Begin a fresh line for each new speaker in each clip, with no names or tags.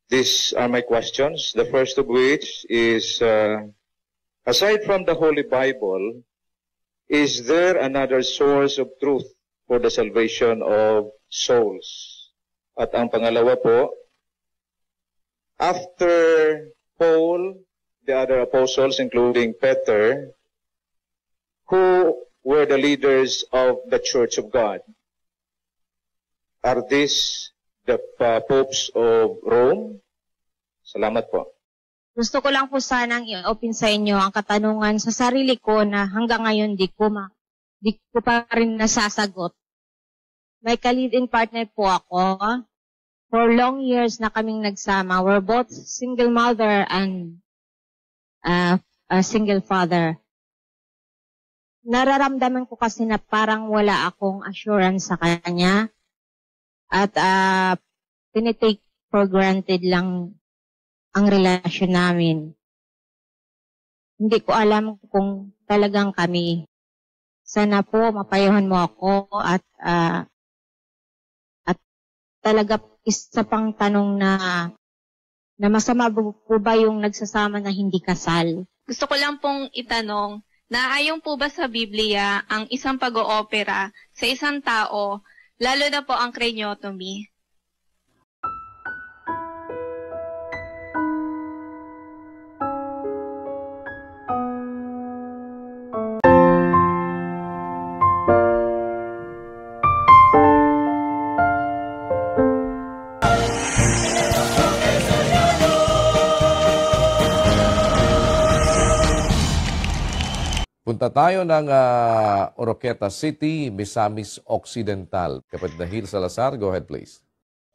These are my questions. The first of which is, aside from the Holy Bible, is there another source of truth for the salvation of souls? At ang pangalawa po, after Paul, the other apostles, including Peter, who were the leaders of the Church of God? Are these the popes of Rome? Salamat po.
Gusto ko lang po sanang i-open sa inyo ang katanungan sa sarili ko na hanggang ngayon di ko pa rin nasasagot. May ka-lead-in partner po ako. For long years na kaming nagsama. We're both single mother and a single father. Nararamdaman ko kasi na parang wala akong assurance sa kanya. At tinitake for granted lang ang relasyon namin. Hindi ko alam kung talagang kami. Sana po mapayuhan mo ako at talaga isa pang tanong na masama po ba yung nagsasama na hindi kasal?
Gusto ko lang pong itanong, naayon po ba sa Biblia ang isang pag-oopera sa isang tao, lalo na po ang craniotomy?
Punta tayo ng Oroqueta City, Misamis Occidental. Kapatid Nahil Salazar, go ahead please.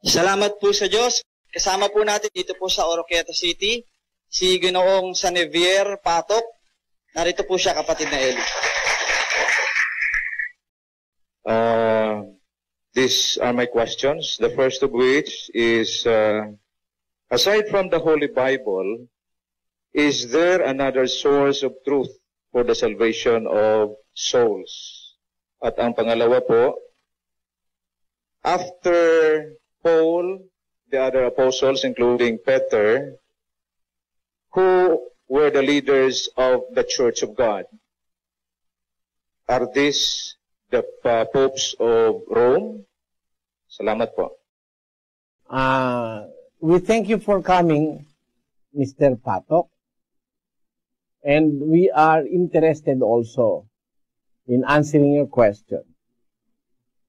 Salamat po sa Diyos. Kasama po natin dito po sa Oroqueta City, si Ginoong Sanevier Patok. Narito po siya, kapatid na Eli.
These are my questions. The first of which is, aside from the Holy Bible, is there another source of truth for the salvation of souls? At ang pangalawa po, after Paul, the other apostles, including Peter, who were the leaders of the Church of God? Are these the popes of Rome? Salamat po.
We thank you for coming, Mr. Patok. And we are interested also in answering your question.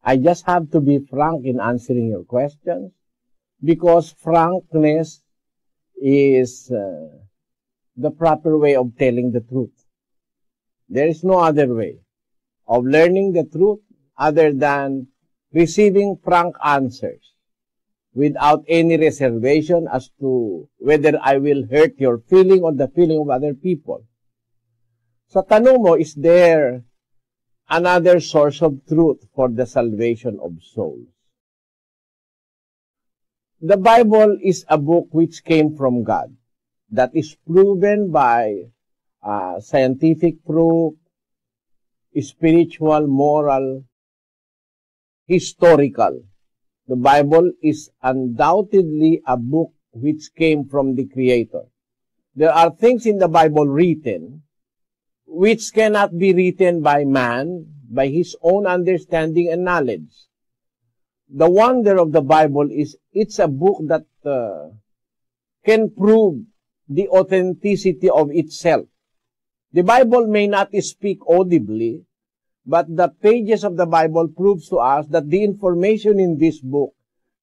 I just have to be frank in answering your questions because frankness is the proper way of telling the truth. There is no other way of learning the truth other than receiving frank answers without any reservation as to whether I will hurt your feeling or the feeling of other people. Sa tanong mo, is there another source of truth for the salvation of souls? The Bible is a book which came from God, that is proven by scientific proof, spiritual, moral, historical. The Bible is undoubtedly a book which came from the Creator. There are things in the Bible written which cannot be written by man, by his own understanding and knowledge. The wonder of the Bible is it's a book that can prove the authenticity of itself. The Bible may not speak audibly, but the pages of the Bible proves to us that the information in this book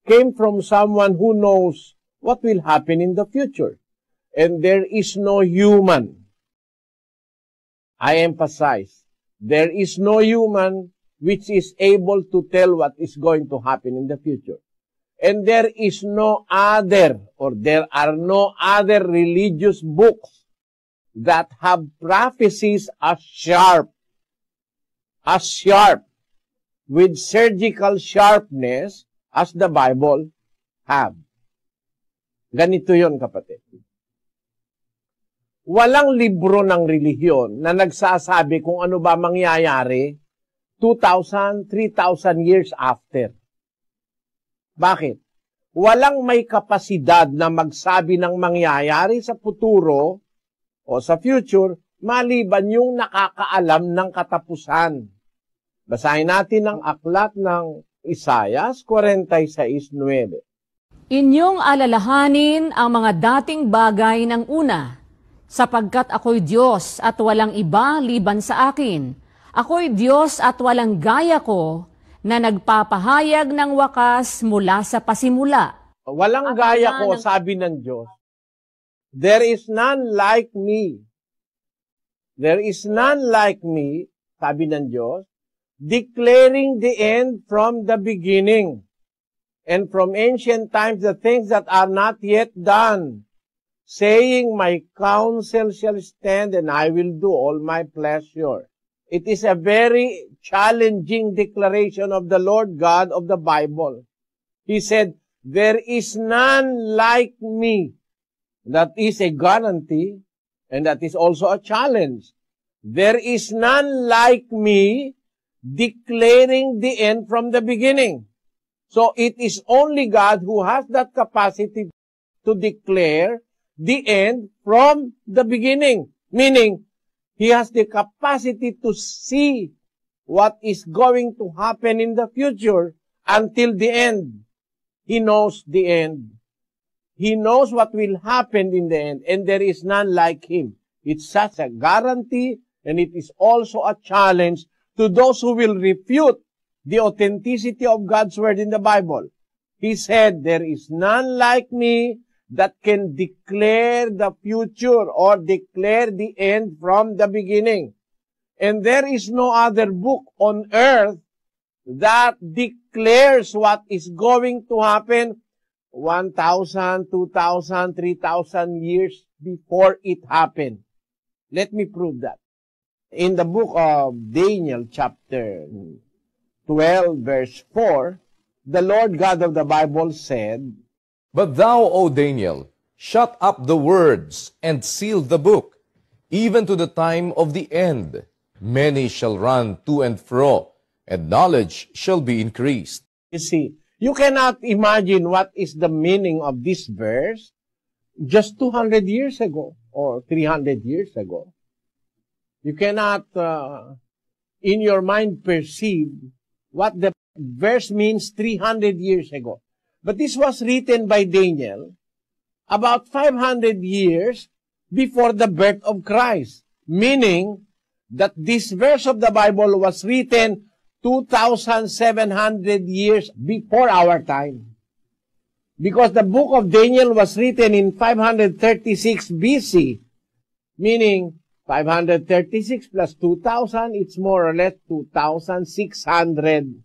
came from someone who knows what will happen in the future. And there is no human, I emphasize, there is no human which is able to tell what is going to happen in the future. And there is no other, or there are no other religious books that have prophecies as sharp, with surgical sharpness as the Bible have. Ganito yon, kapatid. Walang libro ng relihiyon na nagsasabi kung ano ba mangyayari 2,000, 3,000 years after. Bakit? walang may kapasidad na magsabi ng mangyayari sa futuro o sa future, maliban yung nakakaalam ng katapusan. Basahin natin ang aklat ng Isaias 46:9.
Inyong alalahanin ang mga dating bagay ng una, sapagkat ako'y Diyos at walang iba liban sa akin. Ako'y Diyos at walang gaya ko, na nagpapahayag ng wakas mula sa pasimula.
Walang gaya ko, sabi ng Diyos. There is none like me. There is none like me, sabi ng Diyos, declaring the end from the beginning, and from ancient times the things that are not yet done, saying, my counsel shall stand, and I will do all my pleasure. It is a very challenging declaration of the Lord God of the Bible. He said, there is none like me. That is a guarantee, and that is also a challenge. There is none like me, declaring the end from the beginning. So it is only God who has that capacity to declare the end from the beginning. Meaning, He has the capacity to see what is going to happen in the future until the end. He knows the end. He knows what will happen in the end, and there is none like Him. It's such a guarantee, and it is also a challenge to those who will refute the authenticity of God's Word in the Bible. He said, there is none like me that can declare the future or declare the end from the beginning. And there is no other book on earth that declares what is going to happen 1,000, 2,000, 3,000 years before it happened. Let me prove that. In the book of Daniel, chapter 12, verse 4, the Lord God of the Bible said,
But thou, O Daniel, shut up the words and seal the book, even to the time of the end. Many shall run to and fro, and knowledge shall be increased.
You see, you cannot imagine what is the meaning of this verse just 200 years ago or 300 years ago. You cannot, in your mind, perceive what the verse means 300 years ago. But this was written by Daniel about 500 years before the birth of Christ, meaning that this verse of the Bible was written 2,700 years before our time. Because the book of Daniel was written in 536 BC, meaning 536 plus 2,000, it's more or less 2,600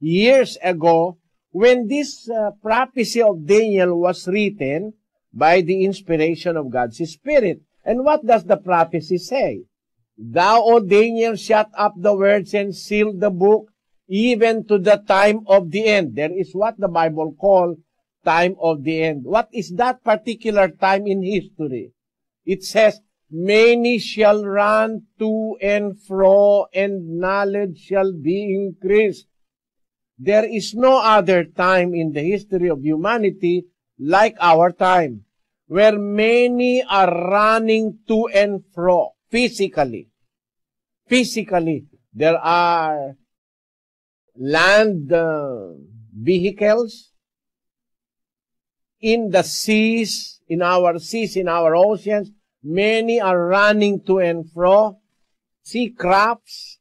years ago, when this prophecy of Daniel was written by the inspiration of God's Spirit. And what does the prophecy say? Thou, O Daniel, shut up the words and seal the book, even to the time of the end. There is what the Bible calls time of the end. What is that particular time in history? It says, many shall run to and fro, and knowledge shall be increased. There is no other time in the history of humanity like our time, where many are running to and fro physically. Physically, there are land vehicles in the seas, in our oceans. Many are running to and fro, sea crafts,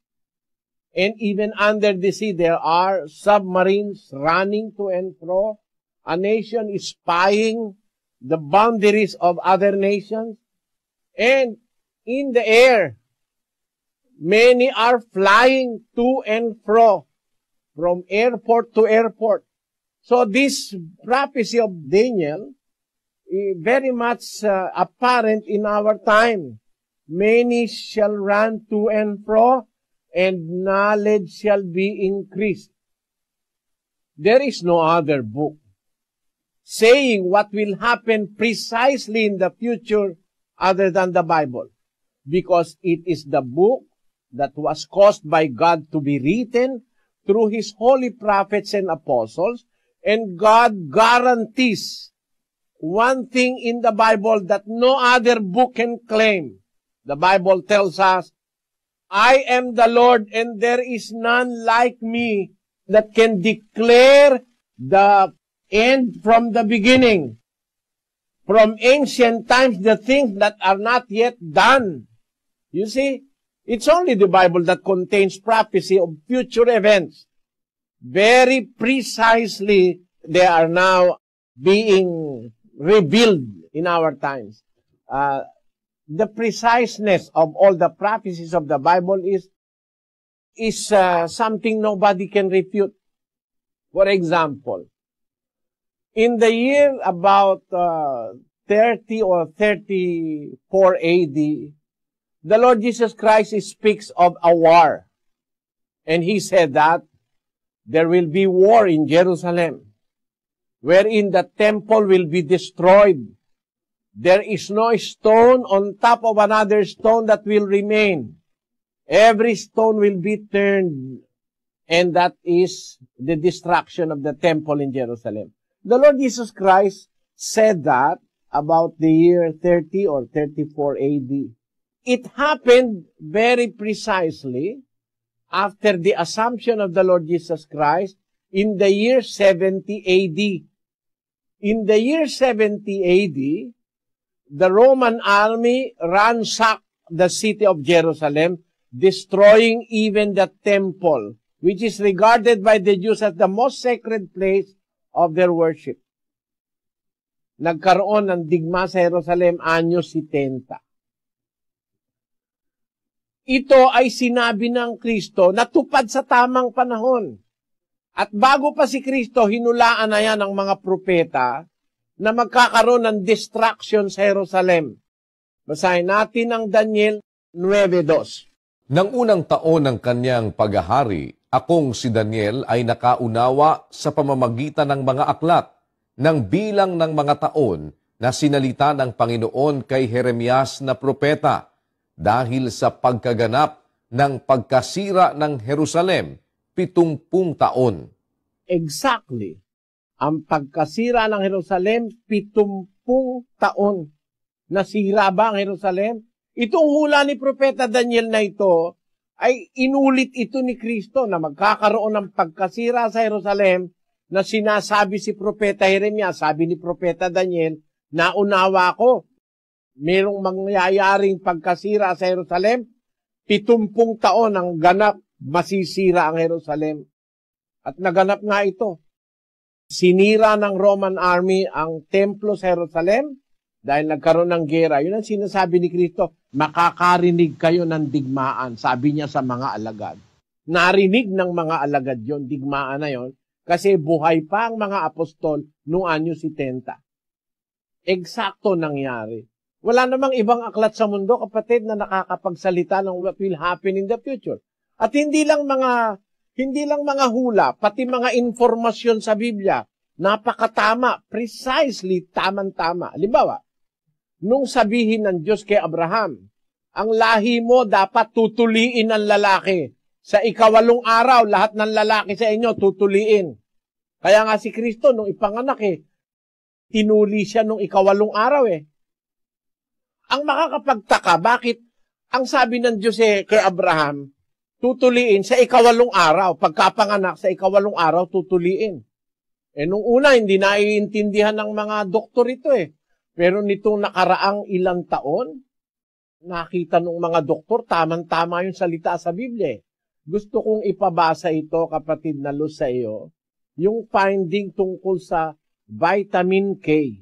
and even under the sea, there are submarines running to and fro. A nation is spying the boundaries of other nations. And in the air, many are flying to and fro, from airport to airport. So this prophecy of Daniel is very much apparent in our time. Many shall run to and fro, and knowledge shall be increased. There is no other book saying what will happen precisely in the future other than the Bible, because it is the book that was caused by God to be written through His holy prophets and apostles, And God guarantees one thing in the Bible that no other book can claim. The Bible tells us, I am the Lord and there is none like me that can declare the end from the beginning. From ancient times, the things that are not yet done. You see, it's only the Bible that contains prophecy of future events. Very precisely, they are now being revealed in our times. The preciseness of all the prophecies of the Bible is something nobody can refute. For example, in the year about 30 or 34 AD, the Lord Jesus Christ speaks of a war. And he said that there will be war in Jerusalem, wherein the temple will be destroyed. There is no stone on top of another stone that will remain. Every stone will be turned, and that is the destruction of the temple in Jerusalem. The Lord Jesus Christ said that about the year 30 or 34 AD. It happened very precisely after the assumption of the Lord Jesus Christ in the year 70 AD. In the year 70 AD, the Roman army ransacked the city of Jerusalem, destroying even the temple, which is regarded by the Jews as the most sacred place of their worship. Nagkaroon ng digma sa Jerusalem anyo 70. Ito ay sinabi ng Kristo na tupad sa tamang panahon. At bago pa si Kristo, hinulaan na yan ng mga propeta na magkakaroon ng destruction sa Jerusalem. Basahin natin ang Daniel 9:2.
Nang unang taon ng kanyang paghahari, akong si Daniel ay nakaunawa sa pamamagitan ng mga aklat ng bilang ng mga taon na sinalita ng Panginoon kay Jeremias na propeta dahil sa pagkaganap ng pagkasira ng Jerusalem, 70 taon.
Exactly. Ang pagkasira ng Jerusalem, 70 taon. Nasira ba ang Jerusalem? Itong hula ni Propeta Daniel na ito, ay inulit ito ni Kristo na magkakaroon ng pagkasira sa Jerusalem na sinasabi si Propeta Jeremias, sabi ni Propeta Daniel, naunawa ko, merong mangyayaring pagkasira sa Jerusalem, 70 taon ang ganap, masisira ang Jerusalem. At naganap nga ito. Sinira ng Roman army ang templo sa Jerusalem dahil nagkaroon ng gera. Yun ang sinasabi ni Kristo, makakarinig kayo ng digmaan, sabi niya sa mga alagad. Narinig ng mga alagad yon, digmaan na yon, kasi buhay pa ang mga apostol noong anyo 70. Eksakto nangyari. Wala namang ibang aklat sa mundo, kapatid, na nakakapagsalita ng what will happen in the future. At hindi lang mga hula, pati mga informasyon sa Biblia, napakatama, precisely tamang-tama. Halimbawa, nung sabihin ng Diyos kay Abraham, ang lahi mo dapat tutuliin ng lalaki. Sa 8 araw, lahat ng lalaki sa inyo tutuliin. Kaya nga si Kristo, nung ipanganak tinuli siya nung 8 araw Ang makakapagtaka, bakit ang sabi ng Diyos kay Abraham, tutuliin sa 8 araw, pagkapanganak sa 8 araw, tutuliin. Nung una, hindi naiintindihan ng mga doktor ito Pero nitong nakaraang ilang taon, nakita ng mga doktor, tamang-tama yung salita sa Biblia. Gusto kong ipabasa ito, kapatid na Luz, sa iyo, yung finding tungkol sa vitamin K.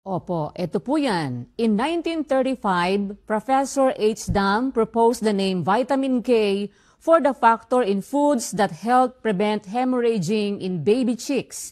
Opo, ito po yan. In 1935, Professor H. Dam proposed the name vitamin K for the factor in foods that help prevent hemorrhaging in baby chicks.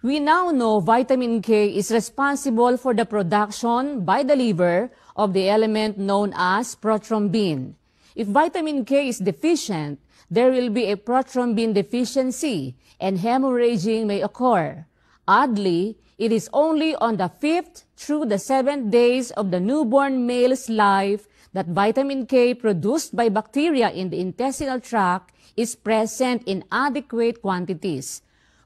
We now know vitamin K is responsible for the production by the liver of the element known as prothrombin. If vitamin K is deficient, there will be a prothrombin deficiency and hemorrhaging may occur. Oddly, it is only on the 5th through the 7th days of the newborn male's life that vitamin K produced by bacteria in the intestinal tract is present in adequate quantities.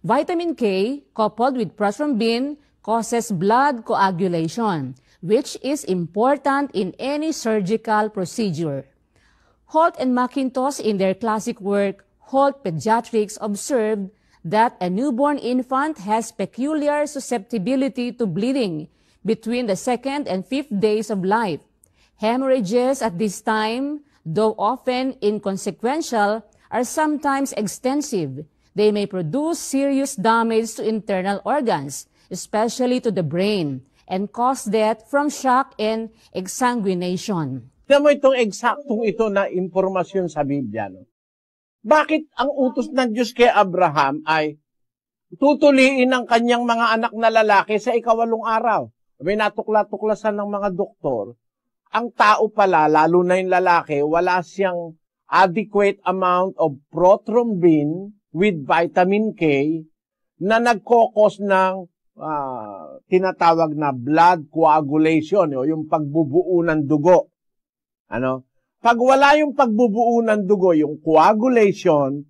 Vitamin K coupled with prothrombin causes blood coagulation, which is important in any surgical procedure. Holt and McIntosh, in their classic work, Holt Pediatrics, observed that a newborn infant has peculiar susceptibility to bleeding between the 2nd and 5th days of life. Hemorrhages at this time, though often inconsequential, are sometimes extensive. They may produce serious damage to internal organs, especially to the brain, and cause death from shock and exsanguination.
Tignan mo itong eksaktong ito na impormasyon sa Biblia, no? Bakit ang utos ng Diyos kay Abraham ay tutuliin ang kanyang mga anak na lalaki sa 8 araw? May natukla-tuklasan ng mga doktor, ang tao pala, lalo na yung lalaki, wala siyang adequate amount of prothrombin with vitamin K na nagkokos ng tinatawag na blood coagulation, o yung pagbubuo ng dugo. Pag wala yung pagbubuo ng dugo, yung coagulation,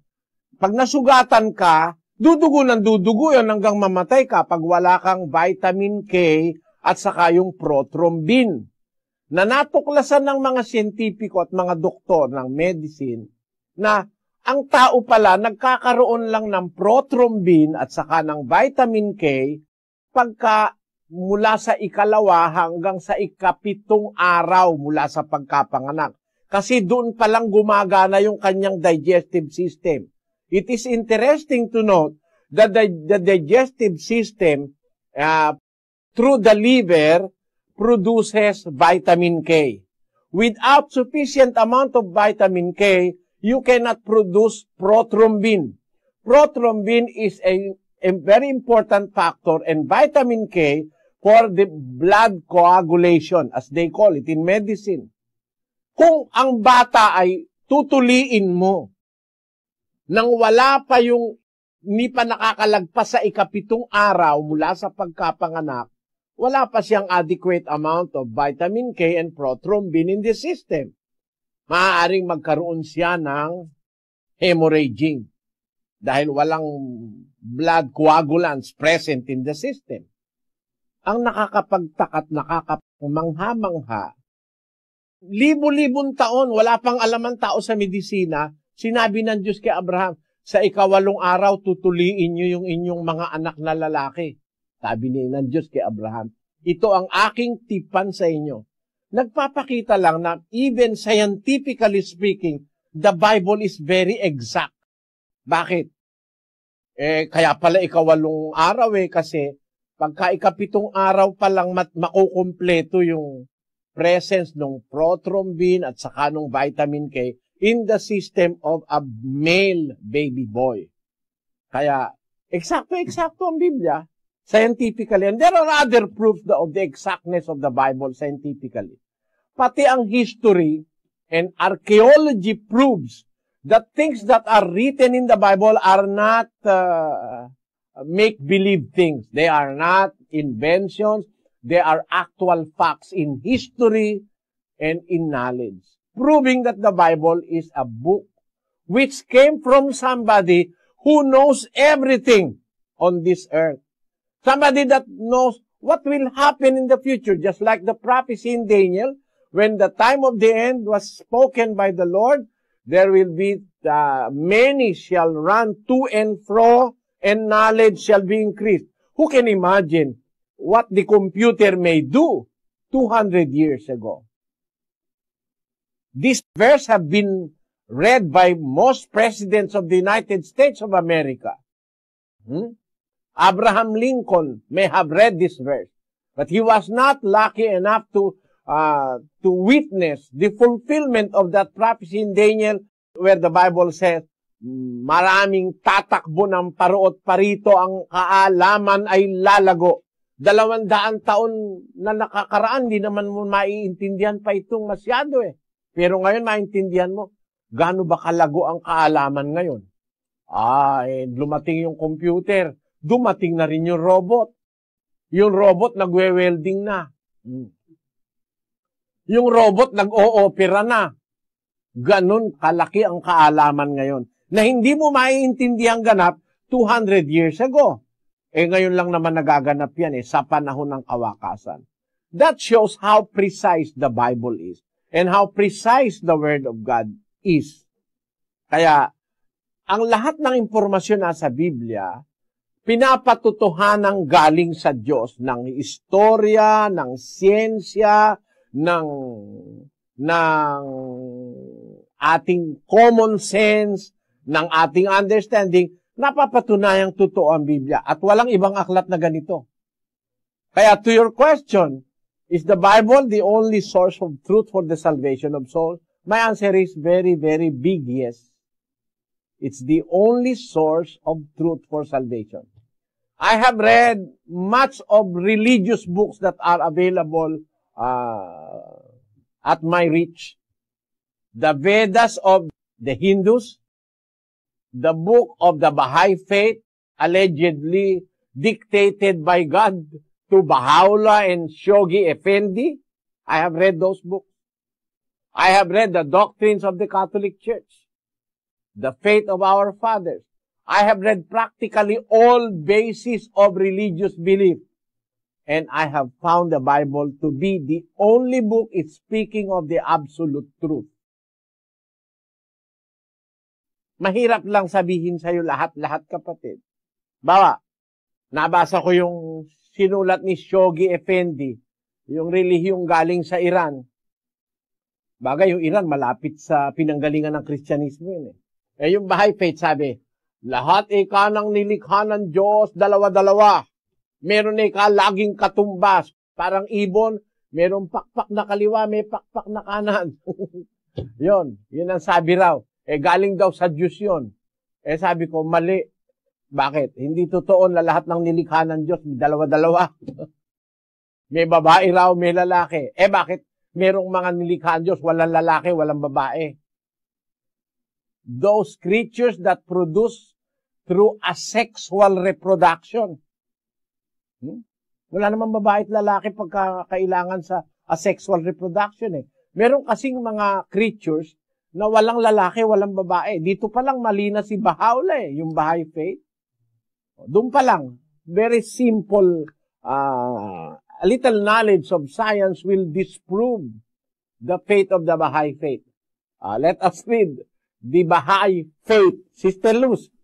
pag nasugatan ka, dudugo ng dudugo yun hanggang mamatay ka pag wala kang vitamin K at saka yung prothrombin. Na natuklasan ng mga siyentipiko at mga doktor ng medicine na ang tao pala nagkakaroon lang ng prothrombin at saka ng vitamin K pagka mula sa 2 hanggang sa 7 araw mula sa pagkapanganak. Kasi doon pa lang gumagana yung kanyang digestive system. It is interesting to note that the digestive system through the liver produces vitamin K. Without sufficient amount of vitamin K, you cannot produce prothrombin. Prothrombin is a very important factor and vitamin K for the blood coagulation, as they call it in medicine. Kung ang bata ay tutuliin mo nang wala pa yung hindi pa nakakalagpas sa 7 araw mula sa pagkapanganak, wala pa siyang adequate amount of vitamin K and prothrombin in the system. Maaaring magkaroon siya ng hemorrhaging dahil walang blood coagulants present in the system. Ang nakakapagtakat, nakakapamangha-mangha, libo-libong taon, wala pang alam ang tao sa medisina, sinabi ng Diyos kay Abraham, sa 8 araw, tutuliin niyo yung inyong mga anak na lalaki. Sabi ng Diyos kay Abraham, ito ang aking tipan sa inyo. Nagpapakita lang na even scientifically speaking, the Bible is very exact. Bakit? Kaya pala 8 araw kasi pagka 7 araw pa lang makukumpleto yung presence ng prothrombin at saka ng vitamin K in the system of a male baby boy. Kaya, eksakto ang Biblia, scientifically. And there are other proofs of the exactness of the Bible scientifically. Pati ang history and archaeology proves that things that are written in the Bible are not make-believe things. They are not inventions. They are actual facts in history and in knowledge, proving that the Bible is a book which came from somebody who knows everything on this earth. Somebody that knows what will happen in the future, just like the prophecy in Daniel, when the time of the end was spoken by the Lord, there will be many shall run to and fro, and knowledge shall be increased. Who can imagine what the computer may do 200 years ago? This verse have been read by most presidents of the United States of America. Abraham Lincoln may have read this verse, but he was not lucky enough to witness the fulfillment of that prophecy in Daniel, where the Bible says, maraming tatakbo ng paruot parito, ang kaalaman ay lalago. 200 taon na nakakaraan, di naman mo maiintindihan pa itong masyado Pero ngayon maintindihan mo, gaano ba kalago ang kaalaman ngayon? Lumating yung computer, dumating na rin yung robot. Yung robot nagwe-welding na. Yung robot nag-o-opera na. Ganon kalaki ang kaalaman ngayon, na hindi mo maiintindihan ganap 200 years ago. Ngayon lang naman nagaganap yan sa panahon ng kawakasan. That shows how precise the Bible is and how precise the Word of God is. Kaya, ang lahat ng impormasyon na sa Biblia, pinapatutuhanang galing sa Diyos ng istorya, ng siyensya, ng ating common sense, ng ating understanding, napapatunayang totoo ang Biblia at walang ibang aklat na ganito. Kaya to your question, is the Bible the only source of truth for the salvation of souls? My answer is very, very big yes. It's the only source of truth for salvation. I have read much of religious books that are available at my reach. The Vedas of the Hindus, the book of the Baha'i faith, allegedly dictated by God to Baha'u'llah and Shoghi Effendi. I have read those books. I have read the doctrines of the Catholic Church, the faith of our fathers. I have read practically all bases of religious belief. And I have found the Bible to be the only book it's speaking of the absolute truth. Mahirap lang sabihin sa'yo lahat-lahat, kapatid. Bawa, nabasa ko yung sinulat ni Shoghi Effendi, yung relihiyong galing sa Iran. Bagay, yung Iran, malapit sa pinanggalingan ng Kristyanismo yun. Yung Baha'i faith, sabi, lahat nang nilikha ng Diyos, dalawa-dalawa. Meron laging katumbas. Parang ibon, merong pakpak na kaliwa, may pakpak na kanan. Yun ang sabi raw. Galing daw sa Diyos yun. Sabi ko, mali. Bakit? Hindi totoo na lahat ng nilikha ng Diyos, dalawa-dalawa. May babae raw, may lalaki. Bakit? Merong mga nilikha ng Diyos, walang lalaki, walang babae. Those creatures that produce through asexual reproduction. Wala namang babae at lalaki pagkakailangan sa asexual reproduction. Meron kasing mga creatures na walang lalaki, walang babae. Dito pa lang malina si Baha'u'llah, yung Baha'i faith. Doon pa lang, very simple, a little knowledge of science will disprove the faith of the Baha'i faith. Let us read the Baha'i faith. Sister Luz.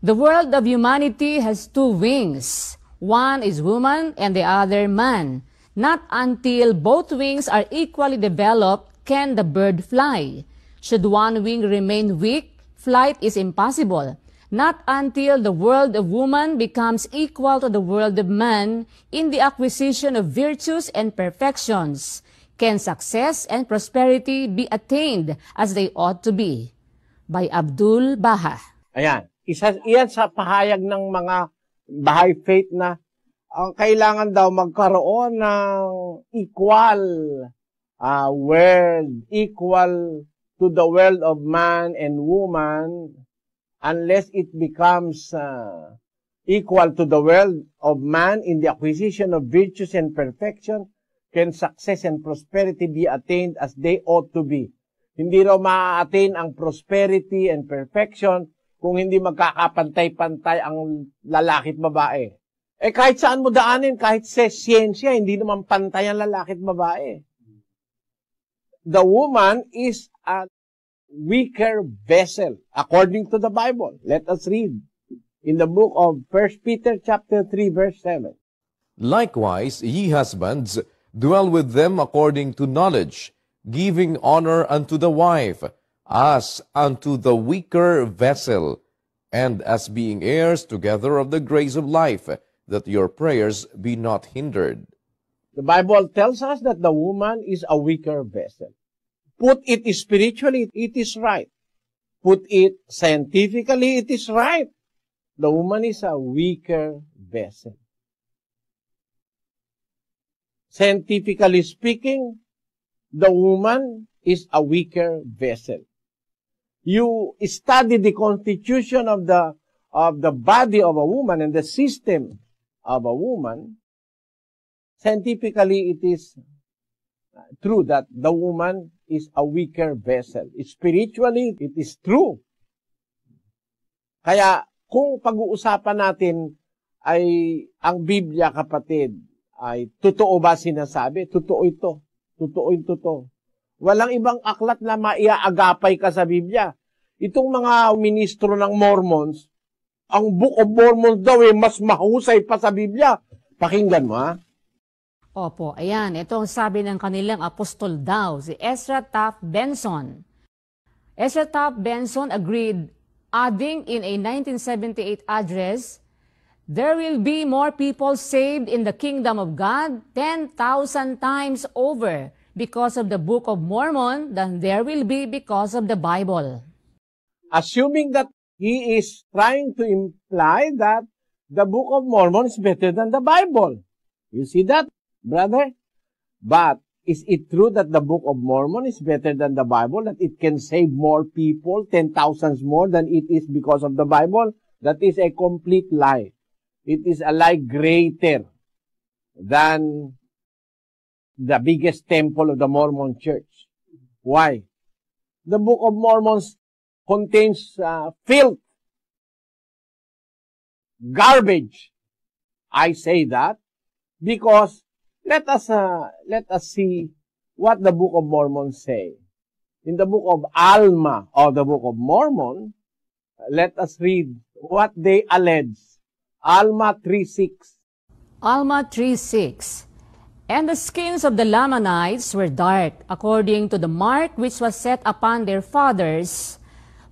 The world of humanity has two wings. One is woman and the other man. Not until both wings are equally developed can the bird fly. Should one wing remain weak, flight is impossible. Not until the world of woman becomes equal to the world of man in the acquisition of virtues and perfections can success and prosperity be attained as they ought to be. By Abdul Baha.
Ayan. Iyan sa pahayag ng mga Baha'i faith na ang kailangan daw magkaroon ng equal world, equal to the world of man and woman, unless it becomes equal to the world of man in the acquisition of virtues and perfection, can success and prosperity be attained as they ought to be. Hindi raw ma-attain ang prosperity and perfection kung hindi magkakapantay-pantay ang lalaki at babae. Kahit saan mo daanin, kahit sa siyensya, hindi naman pantay ang lalaki at babae. The woman is a weaker vessel, according to the Bible. Let us read in the book of 1 Peter chapter 3, verse 7.
Likewise, ye husbands, dwell with them according to knowledge, giving honor unto the wife, as unto the weaker vessel, and as being heirs together of the grace of life, that your prayers be not hindered.
The Bible tells us that the woman is a weaker vessel. Put it spiritually, it is right. Put it scientifically, it is right. The woman is a weaker vessel. Scientifically speaking, the woman is a weaker vessel. You study the constitution of the body of a woman and the system of a woman. Scientifically, it is true that the woman is a weaker vessel. Spiritually, it is true. Kaya, kung pag-uusapan natin ay ang Biblia, kapatid, ay totoo ba sinasabi? Totoo ito. Totoo ito. Walang ibang aklat na maiaagapay ka sa Biblia. Itong mga ministro ng Mormons, ang Book of Mormon daw mas mahusay pa sa Biblia. Pakinggan mo, ha?
Opo, ayan. Ito ang sabi ng kanilang apostol daw, si Ezra Taft Benson. Ezra Taft Benson agreed, adding in a 1978 address, "There will be more people saved in the kingdom of God 10,000 times over because of the Book of Mormon than there will be because of the Bible."
Assuming that he is trying to imply that the Book of Mormon is better than the Bible. You see that, brother? But is it true that the Book of Mormon is better than the Bible, that it can save more people, 10,000 more than it is because of the Bible? That is a complete lie. It is a lie greater than the biggest temple of the Mormon church. Why? The Book of Mormon contains filth, garbage. I say that because let us see what the Book of Mormon say. In the Book of Alma, or the Book of Mormon, let us read what they allege. Alma 3:6.
Alma 3:6. And the skins of the Lamanites were dark, according to the mark which was set upon their fathers,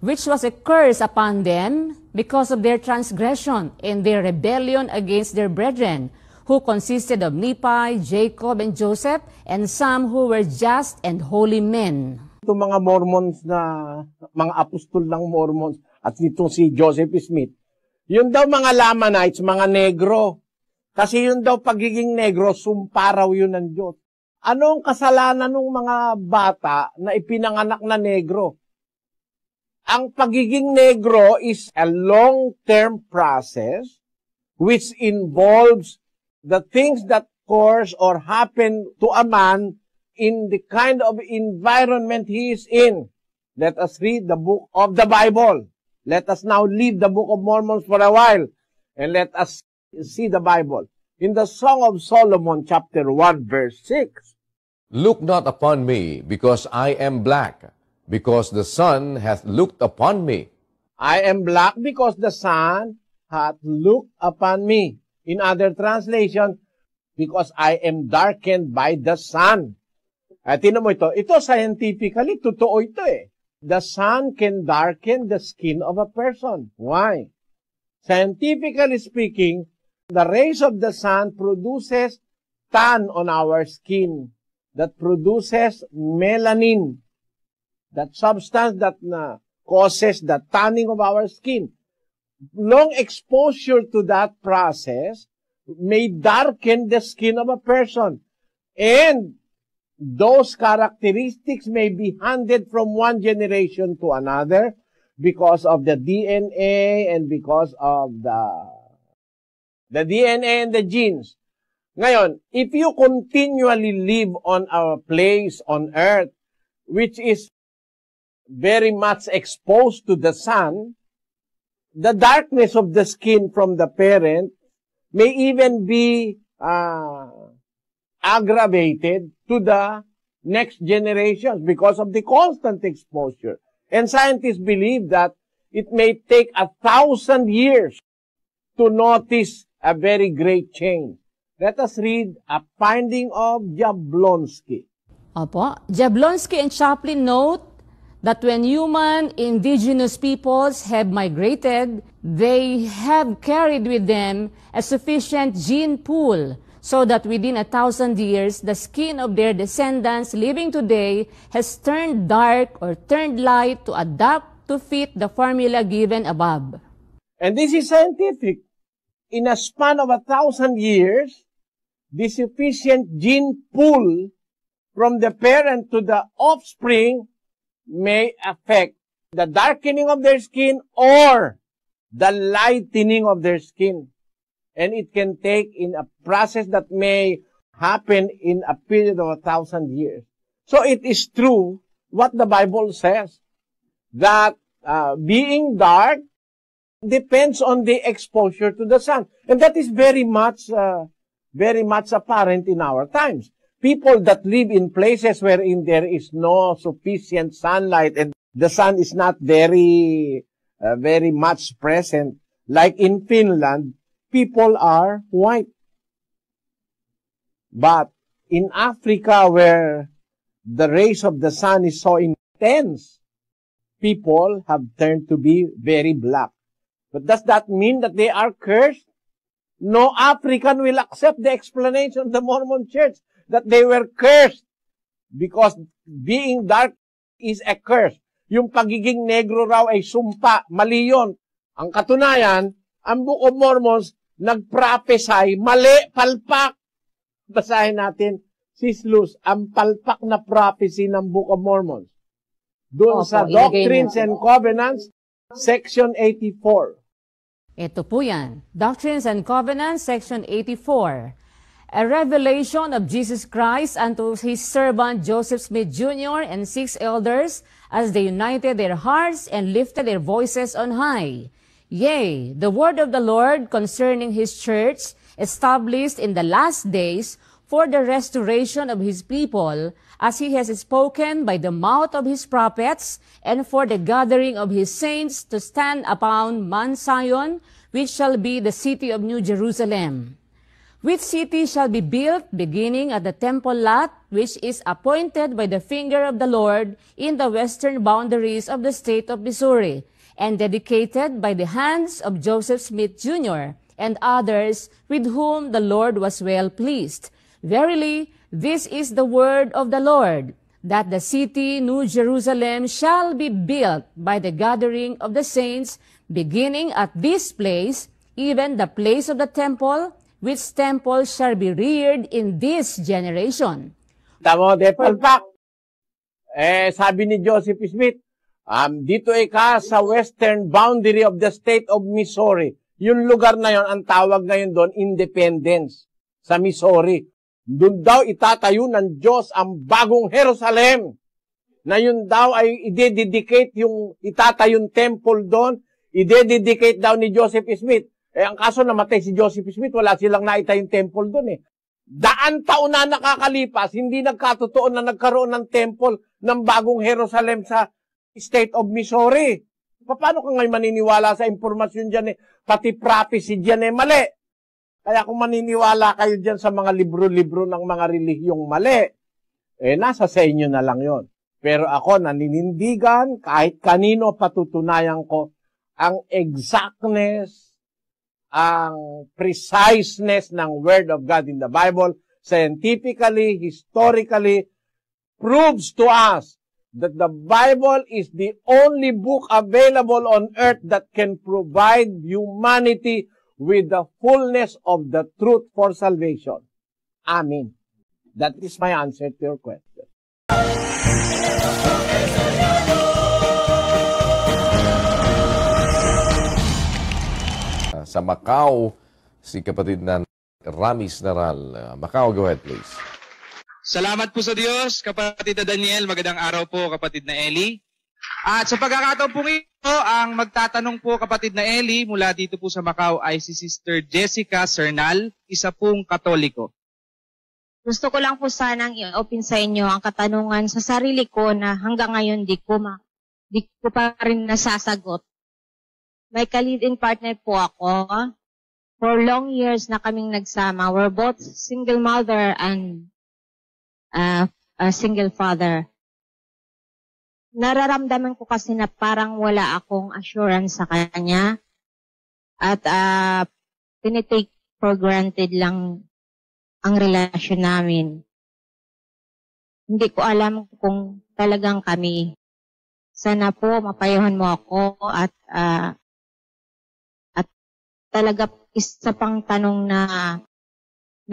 which was a curse upon them because of their transgression and their rebellion against their brethren, who consisted of Nephi, Jacob, and Joseph, and some who were just and holy men.
Itong mga Mormons na, mga apostol ng Mormons, at nitong si Joseph Smith, yun daw mga Lamanites, mga negro. Kasi yun daw pagiging negro, sumpa raw yun ng Diyos. Ano ang kasalanan ng mga bata na ipinanganak na negro? Ang pagiging negro is a long-term process which involves the things that occurs or happen to a man in the kind of environment he is in. Let us read the book of the Bible. Let us now leave the Book of Mormon for a while and let us see the Bible. In the Song of Solomon, chapter 1, verse 6.
Look not upon me, because I am black, because the sun hath looked upon me.
I am black because the sun hath looked upon me. In other translation, because I am darkened by the sun. At tinan mo ito scientifically, totoo ito eh. The sun can darken the skin of a person. Why? Scientifically speaking, the rays of the sun produces tan on our skin that produces melanin, that substance that causes the tanning of our skin. Long exposure to that process may darken the skin of a person. And those characteristics may be handed from one generation to another because of the DNA and because of the DNA and the genes. Ngayon, if you continually live on our place on earth, which is very much exposed to the sun, the darkness of the skin from the parent may even be aggravated to the next generations because of the constant exposure. And scientists believe that it may take 1,000 years to notice a very great change. Let us read a finding of Jablonski.
Opo, Jablonski and Chaplin note that when human indigenous peoples have migrated, they have carried with them a sufficient gene pool so that within 1,000 years, the skin of their descendants living today has turned dark or turned light to adapt to fit the formula given above.
And this is scientific. In a span of 1,000 years, the sufficient gene pool from the parent to the offspring may affect the darkening of their skin or the lightening of their skin. And it can take in a process that may happen in a period of 1,000 years. So it is true what the Bible says, that being dark depends on the exposure to the sun. And that is very much apparent in our times. People that live in places wherein there is no sufficient sunlight and the sun is not very much present, like in Finland, people are white. But in Africa, where the rays of the sun is so intense, people have turned to be very black. But does that mean that they are cursed? No African will accept the explanation of the Mormon Church that they were cursed because being dark is a curse. Yung pagiging negro raw ay sumpa. Mali yun. Ang katunayan, ang Book of Mormons nag-prophesy, mali, palpak. Basahin natin, Sis Luz, ang palpak na prophecy ng Book of Mormons. Doon sa Doctrines and Covenants, Section 84.
Ito po yan. Doctrines and Covenants, Section 84. A revelation of Jesus Christ unto his servant Joseph Smith Jr. and 6 elders as they united their hearts and lifted their voices on high. Yea, the word of the Lord concerning his church, established in the last days for the restoration of his people, as he has spoken by the mouth of his prophets, and for the gathering of his saints to stand upon Mount Zion, which shall be the city of New Jerusalem. Which city shall be built, beginning at the temple lot, which is appointed by the finger of the Lord in the western boundaries of the state of Missouri, and dedicated by the hands of Joseph Smith Jr. and others with whom the Lord was well pleased. Verily, this is the word of the Lord, that the city New Jerusalem shall be built by the gathering of the saints, beginning at this place, even the place of the temple, which temple shall be reared in this generation.
Tamo, de palpak. Sabi ni Joseph Smith, dito ka sa western boundary of the state of Missouri. Yung lugar na yon, ang tawag ngayon doon, Independence, sa Missouri. Doon daw itatayo ng Diyos ang bagong Jerusalem. Na yun daw ay i-dedicate yung itatayong temple doon, i-dedicate daw ni Joseph Smith. Ang kaso namatay si Joseph Smith, wala silang naitayong temple doon eh. Daan taon na nakakalipas, hindi nagkatotoo na nagkaroon ng temple ng bagong Jerusalem sa state of Missouri. Paano ka ngayon maniniwala sa impormasyon dyan eh? Pati prophecy dyan eh, mali. Kaya kung maniniwala kayo dyan sa mga libro-libro ng mga relihiyong mali, nasa sa inyo na lang yon. Pero ako naninindigan, kahit kanino patutunayan ko, ang exactness, ang preciseness ng Word of God in the Bible, scientifically, historically, proves to us that the Bible is the only book available on earth that can provide humanity with the fullness of the truth for salvation. Amen. That is my answer to your question.
Sa Macau, si kapatid na Ramis Naral. Macau, go ahead please.
Salamat po sa Diyos, kapatid na Daniel. Magandang araw po, kapatid na Eli. At sa pagkakataon po ito, ang magtatanong po, kapatid na Eli, mula dito po sa Macau ay si Sister Jessica Cernal, isa pong Katoliko.
Gusto ko lang po sanang i-open sa inyo ang katanungan sa sarili ko na hanggang ngayon di ko pa rin nasasagot. May ka-lead-in partner po ako. For long years na kaming nagsama. We're both single mother and a single father. Nararamdaman ko kasi na parang wala akong assurance sa kanya at tinitake for granted lang ang relasyon namin. Hindi ko alam kung talagang kami. Sana po mapayuhan mo ako at talaga isa pang tanong na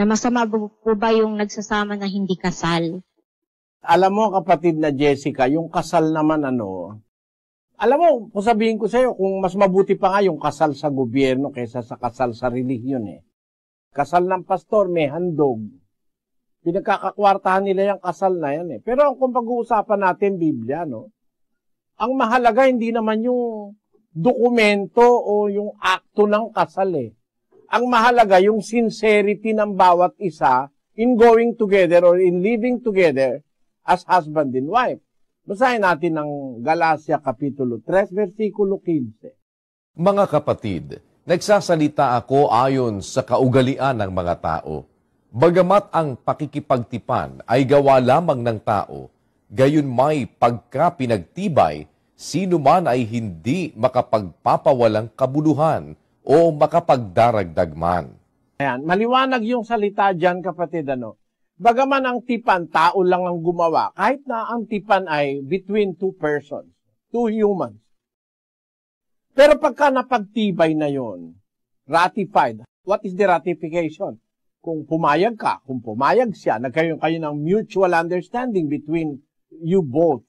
masama po ba yung nagsasama na hindi kasal?
Alam mo, kapatid na Jessica, yung kasal naman alam mo, kung sabihin ko sa'yo, kung mas mabuti pa nga yung kasal sa gobyerno kaysa sa kasal sa relihiyon eh. Kasal ng pastor, may handog. Pinagkakakwartahan nila yung kasal na yan eh. Pero kung pag-uusapan natin Biblia, no? Ang mahalaga hindi naman yung dokumento o yung akto ng kasal eh. Ang mahalaga, yung sincerity ng bawat isa in going together or in living together as husband and wife. Basahin natin ang Galatia Kapitulo 3, versikulo 15.
Mga kapatid, nagsasalita ako ayon sa kaugalian ng mga tao. Bagamat ang pakikipagtipan ay gawa lamang ng tao, gayon may pagkapinagtibay, sino man ay hindi makapagpapawalang kabuluhan o makapagdaragdag man.
Ayan, maliwanag yung salita dyan, kapatid, Bagaman ang tipan, tao lang ang gumawa, kahit na ang tipan ay between two persons, two humans. Pero pagka napagtibay na yon, ratified, what is the ratification? Kung pumayag ka, kung pumayag siya, nagkaroon kayo ng mutual understanding between you both,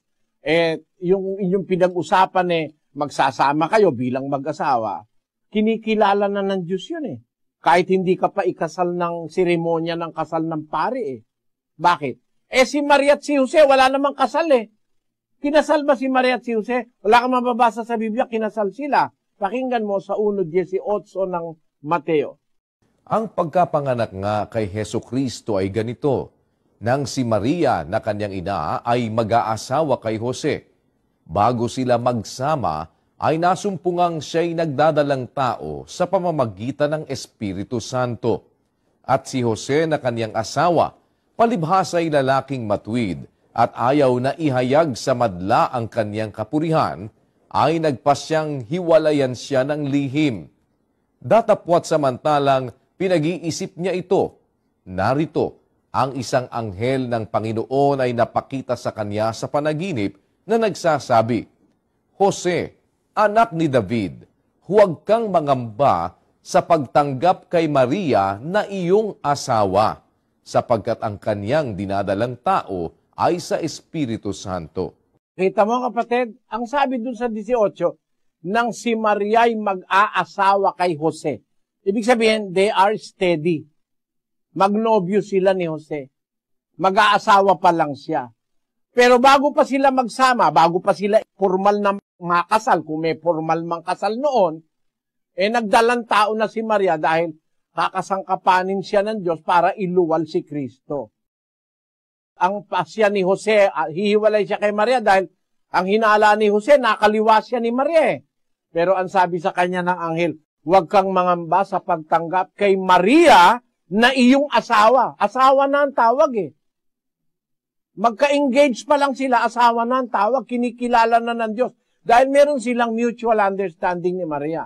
yung inyong pinag-usapan magsasama kayo bilang mag-asawa, kinikilala na ng Diyos yun Kahit hindi ka pa ikasal ng seremonya ng kasal ng pari Bakit? Si Maria at si Jose, wala namang kasal Kinasal ba si Maria at si Jose? Wala kang mababasa sa Biblia, kinasal sila. Pakinggan mo sa 1:18 ng Mateo.
Ang pagkapanganak nga kay Heso Kristo ay ganito, nang si Maria na kanyang ina ay mag-aasawa kay Jose. Bago sila magsama, ay nasumpungang siya'y nagdadalang tao sa pamamagitan ng Espiritu Santo. At si Jose na kanyang asawa, palibhasa'y lalaking matuwid at ayaw na ihayag sa madla ang kanyang kapurihan, ay nagpasyang hiwalayan siya ng lihim. Datapwat samantalang pinag-iisip niya ito. Narito, ang isang anghel ng Panginoon ay napakita sa kanya sa panaginip na nagsasabi, Jose, anak ni David, huwag kang mangamba sa pagtanggap kay Maria na iyong asawa, sapagkat ang kanyang dinadalang tao ay sa Espiritu Santo.
Kita mo kapatid, ang sabi dun sa 18, nang si Maria ay mag-aasawa kay Jose. Ibig sabihin, they are steady. Magnobyo sila ni Jose. Mag-aasawa pa lang siya. Pero bago pa sila magsama, bago pa sila formal na makasal, kung may formal mang kasal noon, nagdalang tao na si Maria dahil kakasangkapanin siya ng Diyos para iluwal si Kristo. Ang pasya ni Jose, hihiwalay siya kay Maria dahil ang hinala ni Jose, nakaliwa siya ni Maria. Pero ang sabi sa kanya ng anghel, huwag kang mangamba sa pagtanggap kay Maria na iyong asawa. Asawa na ang tawag Magka-engage pa lang sila, asawa na ang tawag, kinikilala na ng Diyos. Dahil meron silang mutual understanding ni Maria.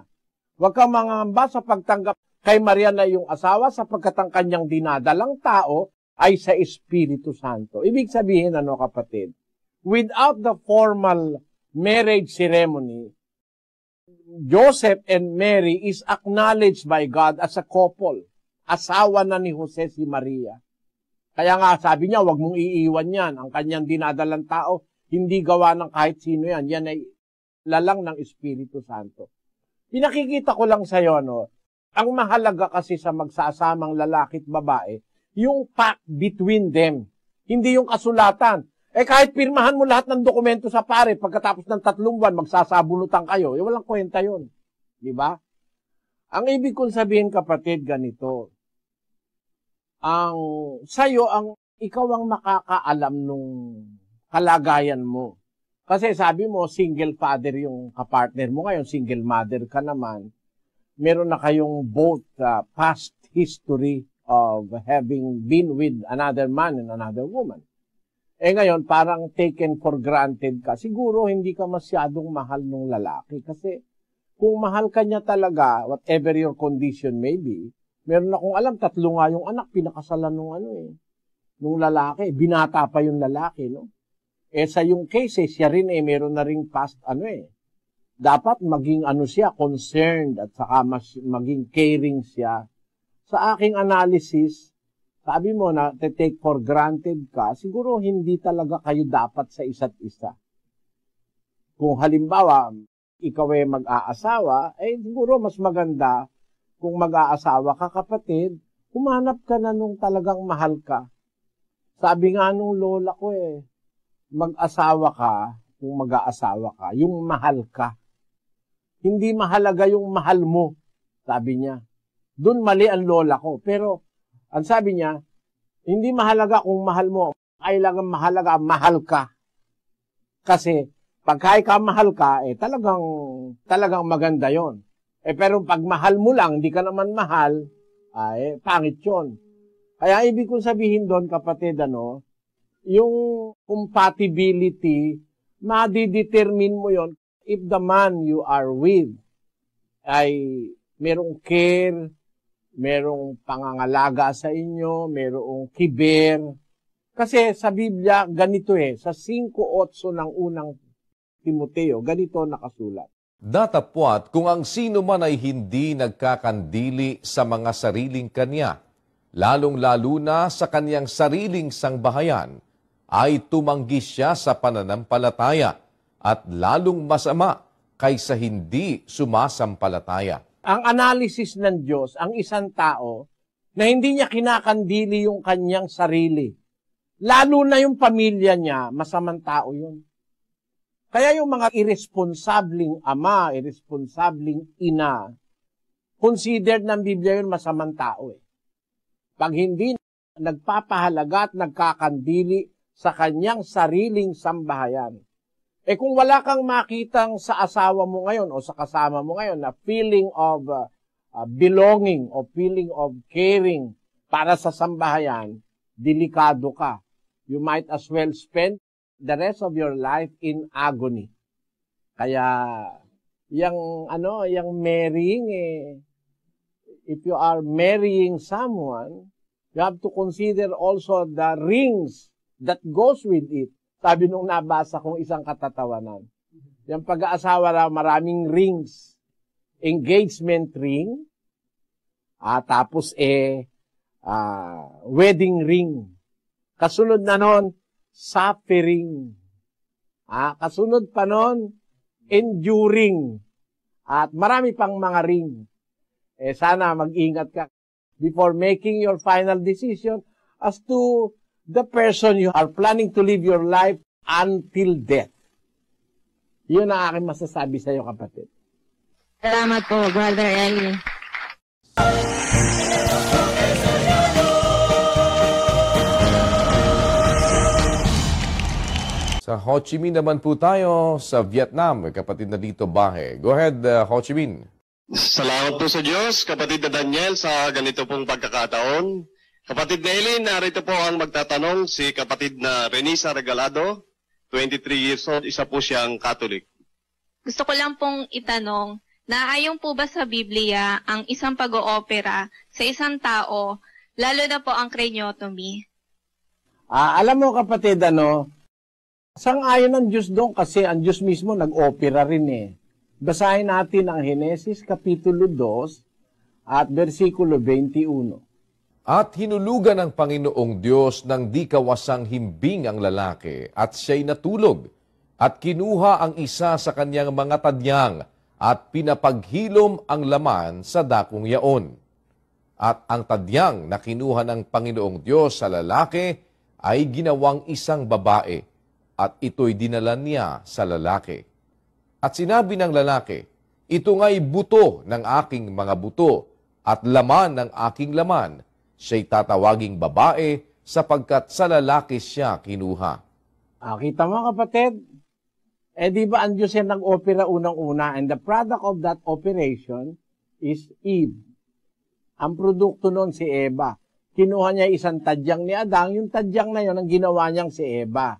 Huwag kang mangamba sa pagtanggap kay Maria na iyong asawa sapagkat ang kanyang dinadalang tao ay sa Espiritu Santo. Ibig sabihin, kapatid? Without the formal marriage ceremony, Joseph and Mary is acknowledged by God as a couple. Asawa na ni Jose si Maria. Kaya nga sabi niya, huwag mong iiwan yan. Ang kanyang dinadalang tao, hindi gawa ng kahit sino yan. Yan ay lalang ng Espiritu Santo. Pinakikita ko lang sa iyo, ang mahalaga kasi sa magsasamang lalaki at babae, yung pact between them. Hindi yung kasulatan. Kahit pirmahan mo lahat ng dokumento sa pare, pagkatapos ng 3 buwan, magsasabunutan kayo, walang kwenta yun. Di ba? Ang ibig kong sabihin, kapatid, ganito. Ikaw ang makakaalam nung kalagayan mo. Kasi sabi mo, single father yung kapartner mo ngayon, single mother ka naman. Meron na kayong both past history of having been with another man and another woman. Ngayon, parang taken for granted ka. Siguro, hindi ka masyadong mahal ng lalaki. Kasi, kung mahal ka niya talaga, whatever your condition may be, meron akong alam, 3 nga yung anak, pinakasalan nung lalaki. Binata pa yung lalaki, sa yung case, siya rin meron na ring past, Dapat maging siya, concerned at saka maging caring siya. Sa aking analysis, sabi mo na take for granted ka, siguro hindi talaga kayo dapat sa isa't isa. Kung halimbawa, ikaw ay mag-aasawa, siguro mas maganda kung mag-aasawa ka, kapatid, humanap ka na nung talagang mahal ka. Sabi nga nung lola ko mag-asawa ka, kung mag-aasawa ka, yung mahal ka. hindi mahalaga yung mahal mo, sabi niya. Doon mali ang lola ko. Pero, ang sabi niya, hindi mahalaga kung mahal mo, kailangan mahalaga, mahal ka. Kasi, pag ka mahal ka, talagang maganda yon. Pero pag mahal mo lang, hindi ka naman mahal, pangit yun. Kaya ibig kong sabihin doon, kapatid, yung compatibility, madidetermine mo yon if the man you are with ay merong care, merong pangangalaga sa inyo, merong kiber. Kasi sa Biblia, ganito sa 5:8 ng unang Timoteo, ganito nakasulat.
Datapwat kung ang sino man ay hindi nagkakandili sa mga sariling kanya, lalong-lalo na sa kanyang sariling sangbahayan, ay tumanggi siya sa pananampalataya at lalong masama kaysa hindi sumasampalataya.
Ang analysis ng Diyos, ang isang tao na hindi niya kinakandili yung kanyang sarili, lalo na yung pamilya niya, masamang tao yun. Kaya yung mga irresponsabling ama, irresponsabling ina, considered ng Biblia yun masamang tao. Pag hindi nagpapahalaga at nagkakandili sa kanyang sariling sambahayan. Kung wala kang makitang sa asawa mo ngayon o sa kasama mo ngayon na feeling of belonging o feeling of caring para sa sambahayan, delikado ka. You might as well spend the rest of your life in agony. Kaya, yung marrying, if you are marrying someone, you have to consider also the rings that goes with it. Sabi nung nabasa kong isang katatawanan. Yung pag-aasawa na maraming rings. Engagement ring, tapos wedding ring. Kasunod na nun, suffering. Kasunod pa nun, enduring. At marami pang mga ring. Sana mag-ingat ka before making your final decision as to the person you are planning to live your life until death. Yun ang aking masasabi sa iyo, kapatid.
Salamat po, Brother Eli.
Sa Ho Chi Minh naman po tayo sa Vietnam, kapatid na dito Bahe. Go ahead, Ho Chi Minh.
Salamat po sa Diyos, kapatid na Daniel, sa ganito pong pagkakataon. Kapatid na Eileen, narito po ang magtatanong, si kapatid na Renisa Regalado, 23 years old, isa po siyang Catholic.
Gusto ko lang pong itanong, naayon po ba sa Biblia ang isang pag-oopera sa isang tao, lalo na po ang craniotomy?
Alam mo, kapatid, sang-ayon ng Diyos doon kasi ang Diyos mismo nag-opera rin Basahin natin ang Henesis Kapitulo 2 at versikulo 21.
At hinulugan ng Panginoong Diyos ng di kawasang himbing ang lalaki, at siya'y natulog, at kinuha ang isa sa kanyang mga tadyang, at pinapaghilom ang laman sa dakong yaon. At ang tadyang na kinuha ng Panginoong Diyos sa lalaki ay ginawang isang babae, at ito'y dinala niya sa lalaki. At sinabi ng lalaki, ito nga'y buto ng aking mga buto, at laman ng aking laman. Siya'y tatawaging babae sapagkat sa lalaki siya kinuha.
Kita mo, kapatid? Di ba ang Diyos yan nag-opera unang-una, and the product of that operation is Eve. Ang produkto nun si Eva. Kinuha niya isang tadyang ni Adang, yung tadyang na yun ang ginawa niyang si Eva.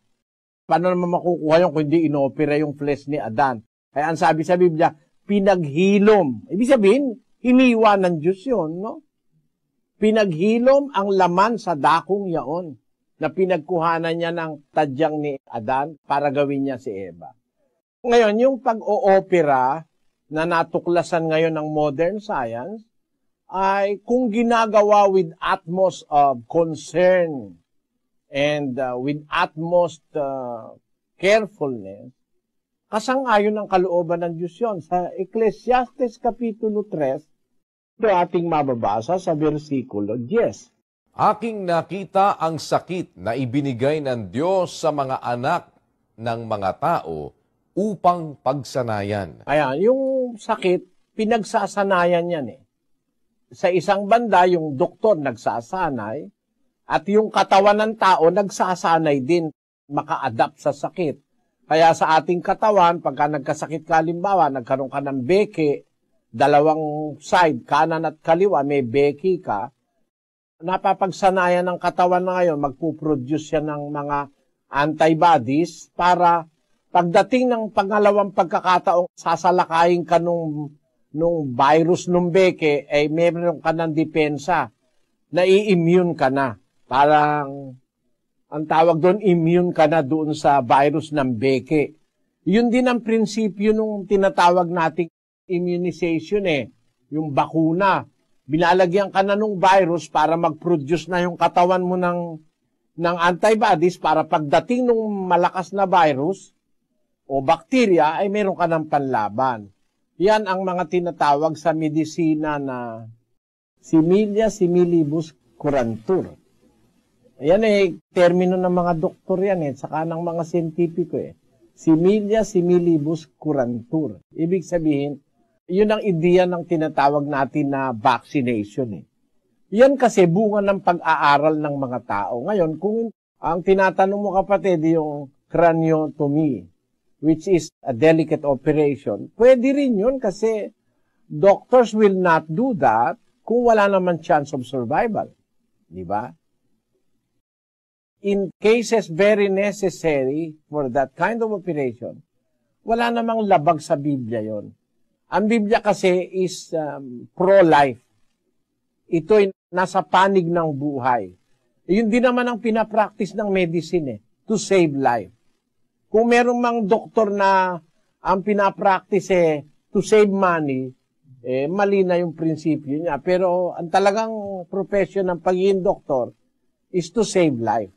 Paano naman makukuha yung kung hindi inopera yung flesh ni Adan? Kaya ang sabi sa Biblia, pinaghilom. Ibig sabihin, hiniwa ng Diyos yun, no? Pinaghilom ang laman sa dakong yaon na pinagkuhanan niya ng tadyang ni Adan para gawin niya si Eva. Ngayon, yung pag-oopera na natuklasan ngayon ng modern science ay kung ginagawa with utmost of concern and with utmost carefulness, kasang-ayon ng kalooban ng Diyos yun. Sa Ecclesiastes Kapitulo 3, ito ating mababasa sa versikulo 10.
Aking nakita ang sakit na ibinigay ng Diyos sa mga anak ng mga tao upang pagsanayan.
Ayan, yung yung sakit, pinagsasanayan yan eh. Sa isang banda, yung doktor nagsasanay, at yung katawan ng tao nagsasanay din maka-adapt sa sakit. Kaya sa ating katawan, pagka nagkasakit ka, halimbawa, nagkaroon ka ng beke, dalawang side, kanan at kaliwa, may beki ka, napapagsanayan ng katawan na ngayon, magpuproduce siya ng mga antibodies para pagdating ng pangalawang pagkakataong sasalakayin ka nung virus nung beke, ay meron ka ng depensa, na-immune ka na. Parang, ang tawag doon, immune ka na doon sa virus ng beke. Yun din ang prinsipyo nung tinatawag nating immunization eh, yung bakuna. Binalagyan ka na nung virus para mag-produce na yung katawan mo ng antibodies para pagdating nung malakas na virus o bacteria ay meron ka ng panlaban. Yan ang mga tinatawag sa medisina na similia similibus curantur. Yan eh, termino ng mga doktor yan eh, saka ng mga siyentipiko eh. Similia similibus curantur. Ibig sabihin, yun ang ideya ng tinatawag natin na vaccination eh. Yan kasi bunga ng pag-aaral ng mga tao. Ngayon, kung ang tinatanong mo kapatid, yung craniotomy, which is a delicate operation, pwede rin yun kasi doctors will not do that kung wala naman chance of survival. Di ba? In cases very necessary for that kind of operation, wala namang labag sa Biblia yon. Ang Biblia kasi is pro-life. Ito'y nasa panig ng buhay. Yun din naman ang pinapractice ng medicine to save life. Kung merong mang doktor na ang pinapractice to save money, mali na yung prinsipyo niya. Pero ang talagang profession ng pagiging doktor is to save life.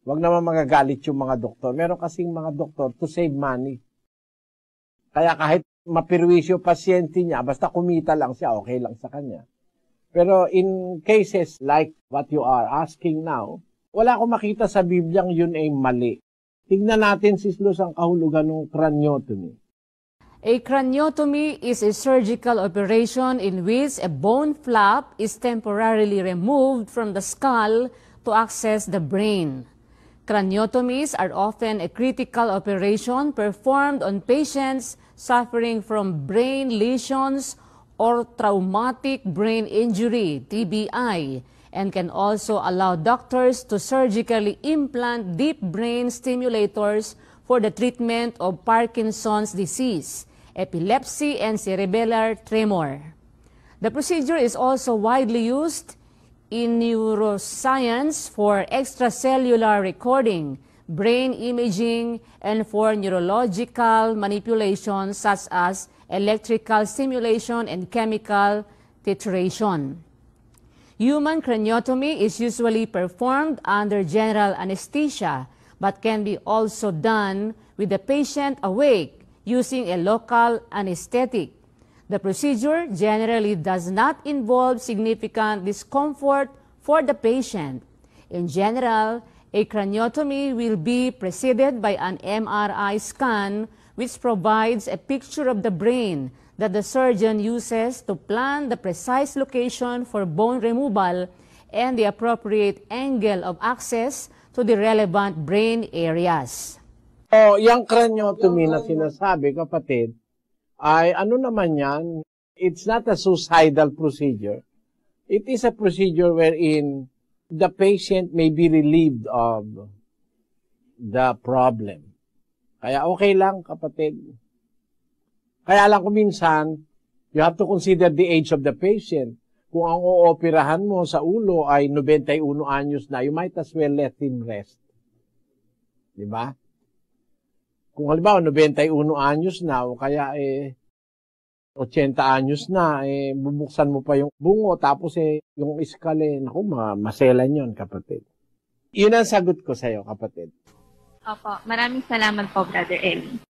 Huwag naman magagalit yung mga doktor. Meron kasing mga doktor to save money. Kaya kahit mapirwisyo pasyente niya, basta kumita lang siya, okay lang sa kanya. Pero in cases like what you are asking now, wala akong makita sa Bibliang yun ay mali. Tignan natin, Sis Luz, ang kahulugan ng craniotomy.
A craniotomy is a surgical operation in which a bone flap is temporarily removed from the skull to access the brain. Craniotomies are often a critical operation performed on patients suffering from brain lesions or traumatic brain injury, TBI, and can also allow doctors to surgically implant deep brain stimulators for the treatment of Parkinson's disease, epilepsy, and cerebellar tremor. The procedure is also widely used in neuroscience for extracellular recording, brain imaging, and for neurological manipulations such as electrical stimulation and chemical titration. Human craniotomy is usually performed under general anesthesia, but can be also done with the patient awake using a local anesthetic. The procedure generally does not involve significant discomfort for the patient. In general, a craniotomy will be preceded by an MRI scan which provides a picture of the brain that the surgeon uses to plan the precise location for bone removal and the appropriate angle of access to the relevant brain areas.
So, yung craniotomy na sinasabi, kapatid, ay ano naman yan? It's not a suicidal procedure. It is a procedure wherein the patient may be relieved of the problem. Kaya okay lang, kapatid. Kaya lang kung minsan, you have to consider the age of the patient. Kung ang ooperahan mo sa ulo ay 91 anyos na, you might as well let him rest. Diba? Kung halimbawa 91 anyos na o kaya 80 anyos na, bubuksan mo pa yung bungo tapos yung iskal naku, maselan yun, kapatid. Yun ang sagot ko sa'yo, kapatid.
Opo, maraming salamat po, Brother Eli.